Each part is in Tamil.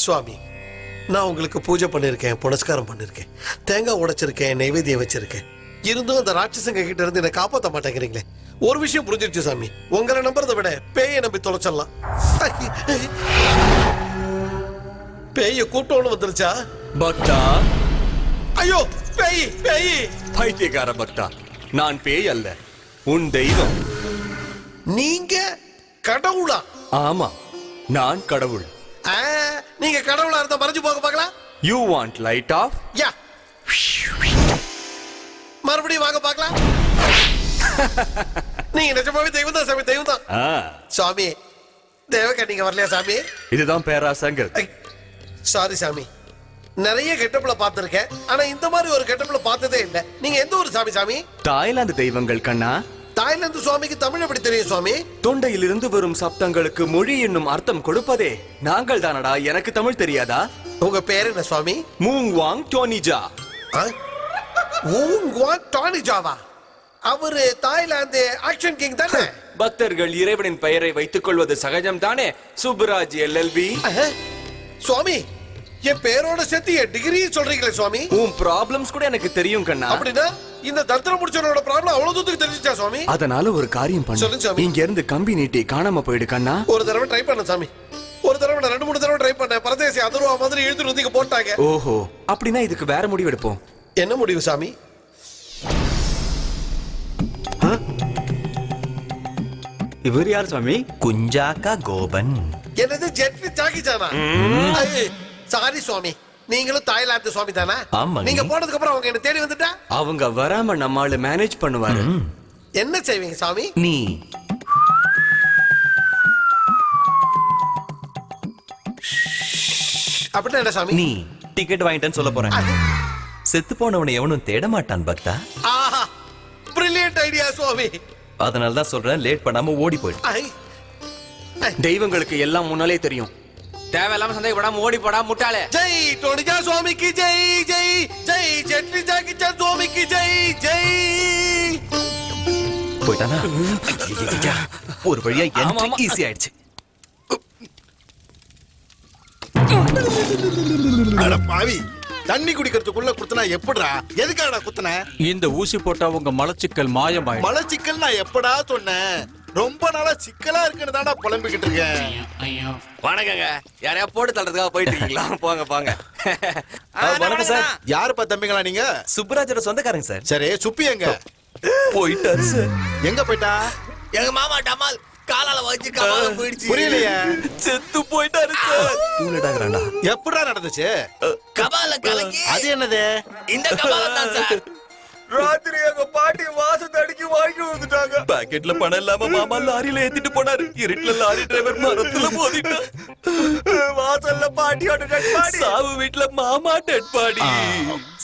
சுவாமி, நான் உங்களுக்கு பூஜை பண்ணிருக்கேன், புனஸ்காரம் பண்ணிருக்கேன், தேங்காய் உடைச்சிருக்கேன், நைவேத்தியம் வச்சிருக்கேன். இருந்தும் அந்த ராட்சசங்க கிட்ட இருந்து என்னை காப்பாற்ற மாட்டேங்கிறீங்களே. ஒரு விஷயம் புரிஞ்சிருச்சு சாமி, உங்களை நம்புறதை விட பேயை நம்பி தொலைச்சிடலாம். பேய கூட்டம்னு வந்துருச்சா? பக்தா, ஐயோ பேய் பேய்! பைத்தியக்கார பக்தா, நான் பேய் அல்ல, உன் தெய்வம். நீங்க கடவுளா? ஆமா, நான் கடவுள். நீங்க கடவுளா இருந்தா மறைஞ்சு போக பார்க்கலாம். You want light off? Yeah, மறுபடியும் வாங்க பார்க்கலாம். நீங்க நிஜமாவே தெய்வம் தான் சாமி, தெய்வம் தான். சாமி, தேவக்கா நீங்க வரலையா சாமி? இதுதான் பேராசங்கர். சாரி சாமி, நிறைய கெட்டப்புல பார்த்திருக்கேன், ஆனா இந்த மாதிரி ஒரு கெட்டப்புல பார்த்ததே இல்லை. நீங்க எந்த ஊர் சாமி? சாமி, தாய்லாந்து தெய்வங்கள் கண்ணா. தாய்லாந்து சுவாமிக்கு தமிழ் எப்படி தெரியும் சுவாமி? தொண்டையிலிருந்து வரும் சப்தங்களுக்கு மொழி என்னும் அர்த்தம் கொடுப்பதே நாங்கள் தானடா. எனக்கு தமிழ் தெரியாதா? உங்க பேர் என்ன சுவாமி? மூங் வாங் டோனிஜா. டானிஜாவா? அவரு தாய்லாந்து ஆக்ஷன் கிங் தானே? பக்தர்கள் இறைவனின் பெயரை வைத்துக் கொள்வது சகஜம் தானே சுப்புராஜ் எல்எல்பி. சுவாமி, என் பேரோட சேர்த்து என் டிகிரி சொல்றீங்களே சுவாமி? உன் ப்ராப்ளம்ஸ் கூட எனக்கு தெரியும் கண்ணா. அப்படின்னா இந்த தந்திர முடிச்சவனோட ப்ராப்ளம் அவ்வளவு தூரத்துக்கு தெரிஞ்சிச்சா சுவாமி? அதனால ஒரு காரியம் சொல்லுங்க பண்ணு. சாமி. இங்க இருந்து கம்பி நீட்டி காணாம போயிடு கண்ணா. ஒரு தடவை ட்ரை பண்ண சாமி, ஒரு தடவை 2-3 தடவை ட்ரை பண்ண. பரதேசி அதர்வா மாதிரி இழுத்துட்டு வந்து இங்க போட்டாங்க. ஓஹோ, அப்படின்னா இதுக்கு வேற முடிவு எடுப்போம். என்ன முடிவு சாமி? இவர் யார் சுவாமி? குஞ்சாக்கா கோபன். என்னது ஜெட்லி ஜாக்கி ஜானா? சாரி சுவாமி, நீங்களும் தாய்லாந்து சுவாமி தானா? ஆமாங்க. நீங்க போனதுக்கு அப்புறம் அவங்க என்ன தேடி வந்துட்டா? அவங்க வராம நம்மால மேனேஜ் பண்ணுவாரு. என்ன செய்வீங்க சாமி? நீ அப்படின்னா என்ன சாமி? நீ டிக்கெட் வாங்கிட்டேன்னு சொல்ல போறேன். செத்து போனவனை எவனும் தேட மாட்டான் பக்தா. ஆஹா, பிரில்லியன்ட் ஐடியா சுவாமி. அதனால தான் சொல்றேன், லேட் பண்ணாம ஓடி போயிடு. தெய்வங்களுக்கு எல்லாம் முன்னாலே தெரியும். தேவையில்லாம சந்தேகப்படாம ஓடி போடா முட்டாளே. ஜெய் டோனிஜா சுவாமிக்கு ஜெய், ஜெய் ஜெய் ஜெட்லி ஜாக்கி சான் சுவாமிக்கு ஜெய், ஜெய். போயிட்டானா? ஒரு வழியா என்ட்ரி ஈஸி ஆயிடுச்சு. அட பாவி, தண்ணி குடிக்கிறதுக்குள்ள குத்துனா எப்படிடா? எதுக்காடா குத்துன? இந்த ஊசி போட்டா உங்க மலச்சிக்கல் மாயமாயிடும். மலச்சிக்கல் நான் எப்படா சொன்னேன்? ரொம்ப நாளா சிக்கலா இருக்குன்னு தான்டா புலம்பிக்கிட்டு இருக்கேன். வணக்கங்க. யாரையா போட்டு தள்ளுறதுக்காக போயிட்டு இருக்கீங்களா? போங்க போங்க. வணக்கம் சார். யாருப்பா தம்பிங்களா நீங்க? சுப்புராஜோட சொந்தக்காரங்க சார். சரி, சுப்பி எங்க போயிட்டாரு சார். எங்க போயிட்டா? எங்க மாமா டமால் காலால வச்சு கமால போயிடுச்சு. புரியலையே. செத்து போயிட்டாரு சார். டூலெட் ஆகுறான்டா. எப்படா நடந்துச்சு? கபால கலக்கி. அது என்னது? இந்த கபால தான் சார். ராத்திரி எங்க பாட்டி வாசத்தை அடிக்கி வாங்கி வந்துட்டாங்க. பாக்கெட்ல பணம் இல்லாம மாமா லாரியில ஏத்திட்டு போனாரு. இருட்டுல லாரி டிரைவர் மரத்துல மோதிட்டான். வாசல்ல பாட்டியோட டெட் பாடி. சாவு வீட்ல மாமா டெட் பாடி.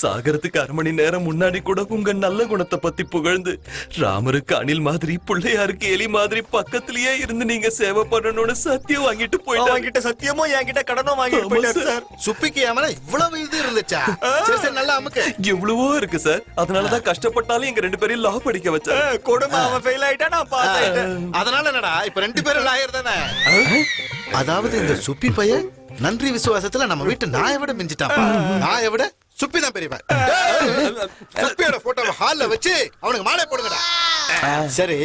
சாகரத்துக்கு 1/2 மணி நேரம் முன்னாடி கூட உங்க நல்ல குணத்தை பத்தி புகழ்ந்து ராமருக்கு அணில் மாதிரி, பிள்ளையாருக்கு எலி மாதிரி பக்கத்திலேயே இருந்து நீங்க சேவை பண்ணணும்னு சத்தியம் வாங்கிட்டு போயிட்டாங்க. என்கிட்ட சத்தியமும் என்கிட்ட கடனும் வாங்கிட்டு போயிட்டாரு சார். சுப்பிக்கு ஏமனா இவ்வளவு இது இருந்துச்சா? சரி சரி, நல்லா அமுக்கு. எவ்வளவோ இருக்கு சார். அதனாலதான் கஷ்டப்பட்டாலும் எங்க 2 பேரையும் லா படிக்க வச்சாரு. கொடுமை, அவன் ஃபெயில் ஆயிட்டா நான் பாஸ் ஆயிட்டேன். அதனால என்னடா இப்ப 2 பேரும் லாயர் தானே? அதாவது இந்த சுப்பி பையன் நன்றி விசுவாசத்துல நம்ம வீட்டு நாயை விட மிஞ்சிட்டான். நாயை விட சுப்பி தான் பெரியவன். சுப்பியோட போட்டோவை ஹால்ல வச்சு அவனுக்கு மாலை போடுங்கடா. சரி,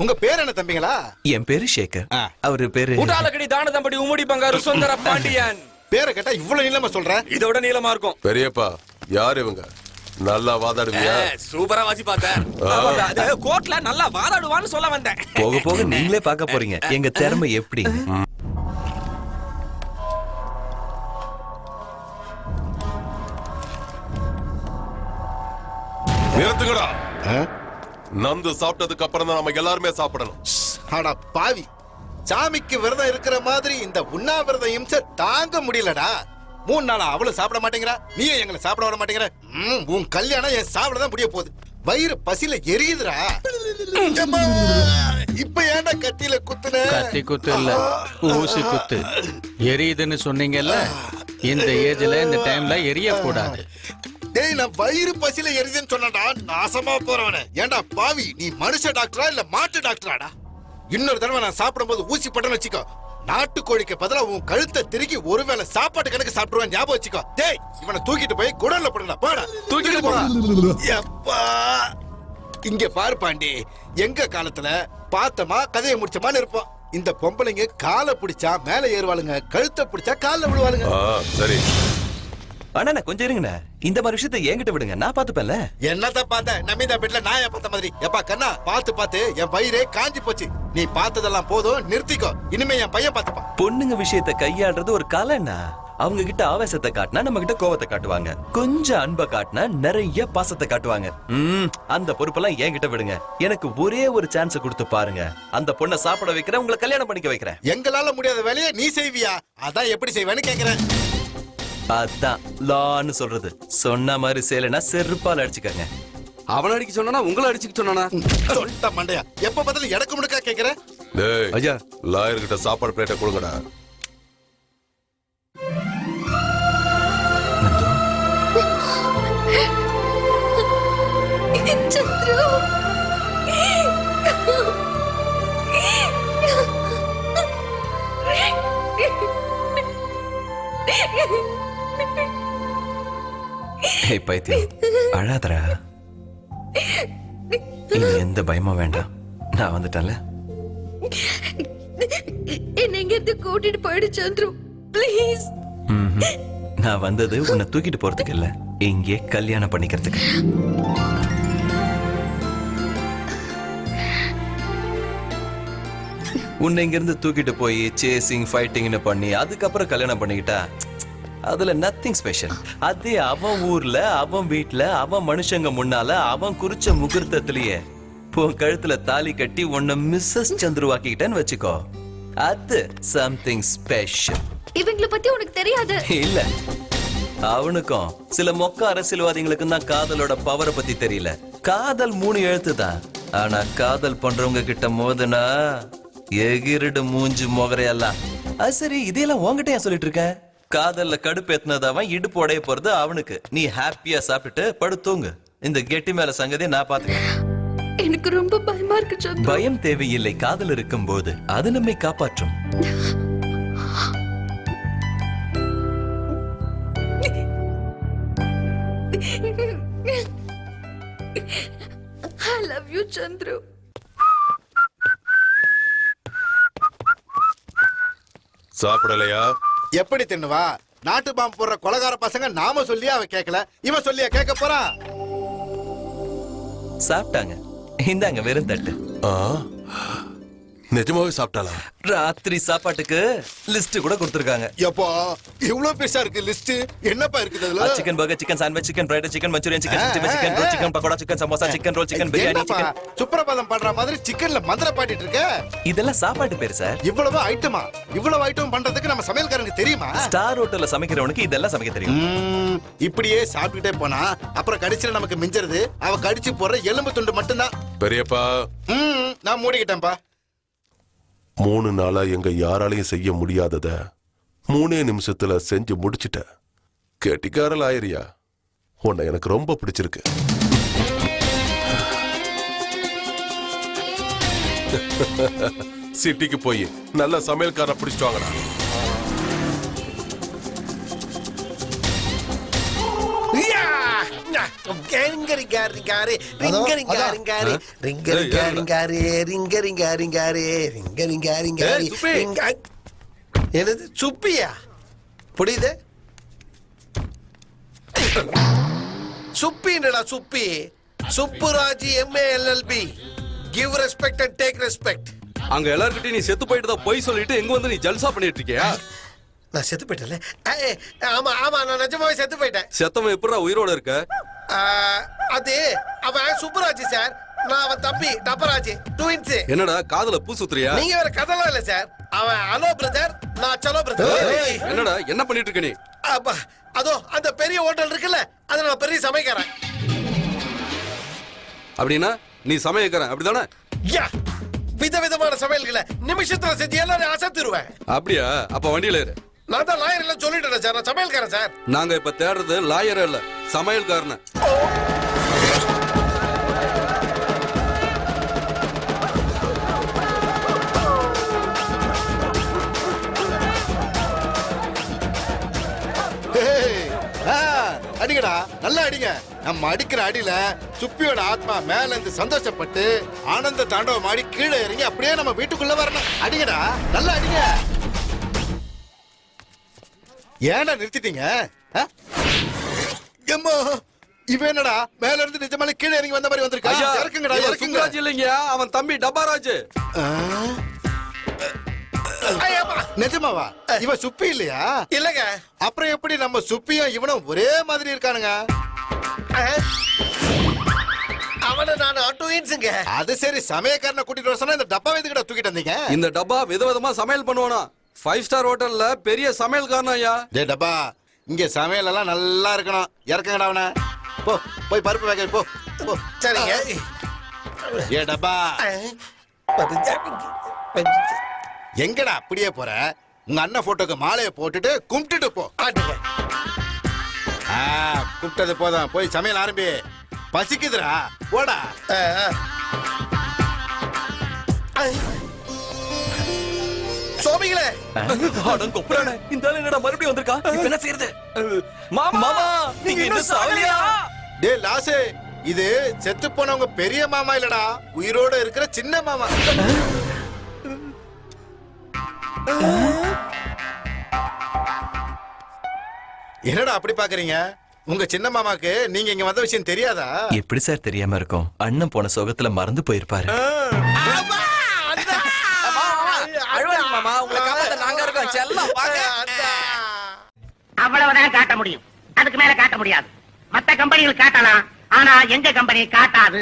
உங்க பேர் என்ன தம்பிங்களா? என் பேரு சேகர். அவரு பேரு ஊட்டாலக்கடி தான தம்படி உம்முடி பங்காரு சுந்தர பாண்டியன். பேரை கேட்டா இவ்வளவு நீளமா சொல்ற? இதோட நீளமா இருக்கும். பெரியப்பா, யார் இவங்க? நல்லா வாதாடுவியா? சூப்பரா வாசி பார்த்தேன். கோர்ட்ல நல்லா வாதாடுவான்னு சொல்ல வந்தேன். போக போக நீங்களே பார்க்க போறீங்க எங்க திறமை எப்படி. நிறுத்துங்கடா. நந்து சாப்பிட்டதுக்கு அப்புறம் தான் நம்ம எல்லாருமே சாப்பிடணும். ஆனா பாவி, சாமிக்கு விரதம் இருக்கிற மாதிரி இந்த உண்ணாவிரதம் இம்சை தாங்க முடியலடா. 3 நாளா அவளும் சாப்பிட மாட்டேங்கிறா, நீயும் எங்களை சாப்பிட விட மாட்டேங்கிற. உன் கல்யாணம் என் சாப்பிடதான் முடிய போகுது. வயிறு பசியில எரியுதுடா. இப்ப ஏன்டா கத்தியில குத்துன? கத்தி குத்து இல்ல, ஊசி குத்து. எரியுதுன்னு சொன்னீங்கல்ல, இந்த ஏஜ்ல இந்த டைம்ல எரிய கூடாது. டேய், நான் வயிறு பசியில எரியுதுன்னு சொன்னடா. நாசமா போறவனே. ஏன்டா பாவி, நீ மனுஷ டாக்டரா இல்ல மாட்டு டாக்டராடா? இன்னொரு தடவை நான் சாப்பிடும் போது ஊசி பட்டன்னு வச்சுக்கோ, நாட்டுக்கோழிக்கு பதிலா உன் கழுத்தை திருகி ஒருவேளை சாப்பாட்டு கணக்கு சாப்பிடுவேன் ஞாபகம் வச்சுக்கோ. டேய் இவனை தூக்கிட்டு போய் குடல்ல போடுடா. போடா தூக்கிட்டு போடா. எப்பா இங்க பாரு பாண்டி, எங்க காலத்துல பார்த்தமா கதையை முடிச்சமான்னு இருப்போம். இந்த பொம்பளைங்க காலை பிடிச்சா மேல ஏறுவாளுங்க, கழுத்தை பிடிச்சா கால்ல விழுவாளுங்க. சரி அண்ணா கொஞ்சம் இருங்கண்ணே, இந்த மாதிரி விஷயத்தை என்கிட்ட விடுங்க, நான் பாத்துப்பேன்ல. என்னத்த பார்த்த நமிதா பெட்ல நாய பார்த்த மாதிரி. எப்பா கண்ணா, பார்த்து பார்த்து என் வயிறே காஞ்சி போச்சு. நீ பார்த்ததெல்லாம் போதும், நிறுத்திக்கோ. இனிமே என் பையன் பார்த்துப்பான். பொண்ணுங்க விஷயத்தை கையாடுறது ஒரு கலைண்ணா. அவங்க கிட்ட ஆவேசத்தை காட்டினா நம்ம கிட்ட கோவத்தை காட்டுவாங்க, கொஞ்சம் அன்பை காட்டினா நிறைய பாசத்தை காட்டுவாங்க. அந்த பொறுப்பெல்லாம் என்கிட்ட விடுங்க. எனக்கு ஒரே ஒரு சான்ஸ் கொடுத்து பாருங்க. அந்த பொண்ணை சாப்பிட வைக்கிறேன், உங்களை கல்யாணம் பண்ணிக்க வைக்கிறேன். எங்களால முடியாத வேலையை நீ செய்வியா? அதான் எப்படி செய்வேன்னு கேக்குறேன். அதான் லான்னு சொல்றது. சொன்ன மாதிரி செய்யலைன்னா செருப்பால் அடிச்சுக்கங்க. அவன் அடிக்க சொன்னா உங்களை அடிச்சுக்க சொன்னானா? சொல்லிட்ட மண்டையா, எப்ப பார்த்தாலும் எடக்கு முடுக்கா கேக்குற. டேய் ஐயா லாயர் கிட்ட சாப்பாடு பிளேட்டை கொடுங்கடா. சந்திரு, ஏய் பைத்தியம், அழாதடா. இனி எந்த பயமும் வேண்டாம், நான் வந்துட்டேன்ல. என்னை இங்கிருந்து கூட்டிட்டு போயிடு சந்திரு, ப்ளீஸ். நான் வந்தது உன்னை தூக்கிட்டு போறதுக்கு இல்ல, இங்கே கல்யாணம் பண்ணிக்கிறதுக்கு. உன்னை இங்கிருந்து தூக்கிட்டு போய் சேசிங் ஃபைட்டிங்னு பண்ணி அதுக்கப்புறம் கல்யாணம் பண்ணிக்கிட்டா அதுல நத்திங் ஸ்பெஷல். அதே அவன் ஊர்ல அவன் வீட்டுல அவன் மனுஷங்க முன்னால அவன் குறிச்ச முகூர்த்தத்திலேயே உன் கழுத்துல தாலி கட்டி உன்னை மிஸ்ஸஸ் சந்துருவாக்கிட்டேன்னு வச்சுக்கோ, அது சம்திங் ஸ்பெஷல். இவங்களை பத்தி உனக்கு தெரியாது. இல்ல, அவனுக்கும் சில மொக்க அரசியல்வாதிகளுக்கும் தான் காதலோட பவரை பத்தி தெரியல. காதல் 3 எழுத்து தான், ஆனா காதல் பண்றவங்க கிட்ட மோதுனா எகிரிடு மூஞ்சி மொகரையெல்லாம். அது சரி, இதையெல்லாம் உன்கிட்ட ஏன் சொல்லிட்டு இருக்க? காதல்ல கடுப்பேத்தினது அவன், இடுப்பு உடைய போறது அவனுக்கு. நீ ஹாப்பியா சாப்பிட்டுட்டு படுத்தூங்க. இந்த கெட்டி மேல சங்கதியை நான் பாத்துக்கிறேன். எனக்கு ரொம்ப பயமா இருக்கு சந்திரு. பயம் தேவையில்லை, காதல் இருக்கும் போது அது நம்மை காப்பாற்றும். I love you Chandru. சாப்பிடலையா? எப்படி தின்னுவா? நாட்டு பாம்பு போடுற கொலகார பசங்க நாம சொல்லியா அவ கேட்கல, இவன் சொல்லியா கேட்க போறான்? சாப்பிட்டாங்க, இந்தாங்க வெறும் தட்டு. நிஜமாவே சாப்பிட்டாளா? ராத்திரி சாப்பாட்டுக்கு லிஸ்ட் கூட கொடுத்திருக்காங்க. எப்போ இவ்வளவு பெருசா இருக்கு லிஸ்ட்? என்னப்பா இருக்குது அதுல? Chicken burger, chicken sandwich, chicken fried, chicken manchurian, chicken chicken roll, chicken pakoda, chicken samosa, chicken roll, chicken biryani, chicken. Suprabhatam பண்ற மாதிரி சிக்கன்ல மந்திர பாடிட்டு இருக்க. இதெல்லாம் சாப்பாட்டு பேர் சார். இவ்வளவு ஐட்டமா? இவ்வளவு ஐட்டம் பண்றதுக்கு நம்ம சமையல்காரனுக்கு தெரியுமா? ஸ்டார் ஹோட்டல்ல சமைக்கிறவனுக்கு இதெல்லாம் சமைக்க தெரியும். இப்படியே சாப்பிட்டுட்டே போனா அப்புறம் கடிச்சில நமக்கு மிஞ்சறது அவ கடிச்சு போடுற எலும்பு துண்டு மட்டும்தான். பெரியப்பா நான் மூடிக்கிட்டேன்ப்பா. 3 நாளா எங்க யாராலையும் செய்ய முடியாதத 3 நிமிஷத்துல செஞ்சு முடிச்சிட்ட. கேட்டிக்காரல் ஆயிரியா, உன்னை எனக்கு ரொம்ப பிடிச்சிருக்கு. சிட்டிக்கு போய் நல்ல சமையல்கார பிடிச்சிட்டு வாங்கடா. என்னது சுப்பியா? புரியுது? சுப்பின்றடா சுப்பி. சுப்புராஜி MALLB. Give respect and take respect. அங்க எல்லார்கிட்டயும் நீ செத்து போயிட்டு தான் போய் சொல்லிட்டு எங்க வந்து நீ ஜல்சா பண்ணிட்டு இருக்கியா? நான் செத்து போயிட்டேன்ல. ஆமா ஆமா, நான் நிஜமாவே செத்து போயிட்டேன். செத்தவன் எப்படா உயிரோட இருக்க? அது அவன் சுப்புராஜ் சார், நான் அவன் தம்பி டப்பராஜ், ட்வின்ஸ். என்னடா காதுல பூ சுத்துறியா? நீங்க வேற கதலாம் இல்ல சார். அவன் ஹலோ பிரதர், நான் சலோ பிரதர். என்னடா என்ன பண்ணிட்டு இருக்க நீ? அதோ அந்த பெரிய ஹோட்டல் இருக்குல்ல, அது நான் பெரிய சமைக்கிறேன். அப்படின்னா நீ சமையக்காரன் அப்படிதானே? விதவிதமான சமையல்களை நிமிஷத்துல செஞ்சு எல்லாரும் அசத்திடுவேன். அப்படியா? அப்ப வண்டியில ஏறு. நான் தான் லாயர் எல்லாம் சொல்லிட்டேன் சார், நான் சமையல்காரன் சார். நாங்க இப்ப தேடுறது லாயர் இல்ல, சமையல்காரன. அடிங்கடா நல்லா அடிங்க. நம்ம அடிக்கிற அடியில சுப்பியோட ஆத்மா மேல இருந்து சந்தோஷப்பட்டு ஆனந்த தாண்டவம் ஆடி கீழே இறங்கி அப்படியே நம்ம வீட்டுக்குள்ள வரணும். அடிங்கடா நல்லா அடிங்க. ஏன்டா நிறுத்திட்டீங்க? எம்மா இவன் என்னடா மேல இருந்து நிஜமாலே கீழே இறங்கி வந்த மாதிரி வந்திருக்கா? ஐயா, இறக்குங்கடா இவன் இறக்குங்க. சுப்ராஜ் இல்லைங்க, அவன் தம்பி டப்பாராஜ். நிஜமாவா? இவன் சுப்பி இல்லையா? இல்லங்க. அப்புறம் எப்படி நம்ம சுப்பியும் இவனும் ஒரே மாதிரி இருக்கானுங்க? அவனை நான் ட்வின்ஸுங்க. அது சரி, சமயக்காரனை கூட்டிட்டு வர சொன்னா இந்த டப்பா எதுக்குடா தூக்கிட்டு வந்தீங்க? இந்த டப்பா விதவிதமா சமையல் பண்ணுவானா. 5 ஸ்டார் ஹோட்டல்ல பெரிய சமையல்காரன் ஐயா. டேய் டப்பா, இங்க சமையல் எல்லாம் நல்லா இருக்கணும். இறக்குங்கடா அவனை. போ போய் பருப்பு வேக போ. போ. சரிங்க. ஏ டப்பா, எங்கடா அப்படியே போற? உங்க அண்ணன் போட்டோக்கு மாலையை போட்டுட்டு கும்பிட்டுட்டு போ. ஆட்டுங்க. கும்பிட்டது போதும், போய் சமையல் ஆரம்பி. பசிக்குதுடா, போடா. சோமிகளே, அடம் கொப்புறானே, இந்த ஆளு என்னடா மறுபடியும் வந்திருக்கா? இப்ப என்ன செய்யறது? மாமா நீங்க இன்னும் சாவலையா? டேய் லாசே, இது செத்து போனவங்க பெரிய மாமா இல்லடா, உயிரோட இருக்கிற சின்ன மாமா. என்னடா அப்படி பாக்குறீங்க? உங்க சின்ன மாமாக்கு நீங்க இங்க வந்த விஷயம் தெரியாதா? எப்படி சார் தெரியாம இருக்கும்? அண்ணன் போன சோகத்துல மறந்து போயிருப்பாரு. மாமா உங்களை காப்பாத்த நாங்க இருக்கோம். செல்லம் வாங்க. அவ்வளவுதான் காட்ட முடியும். அதுக்கு மேல காட்ட முடியாது. மத்த கம்பெனிகள் காட்டலாம், ஆனா எங்க கம்பெனி காட்டாது.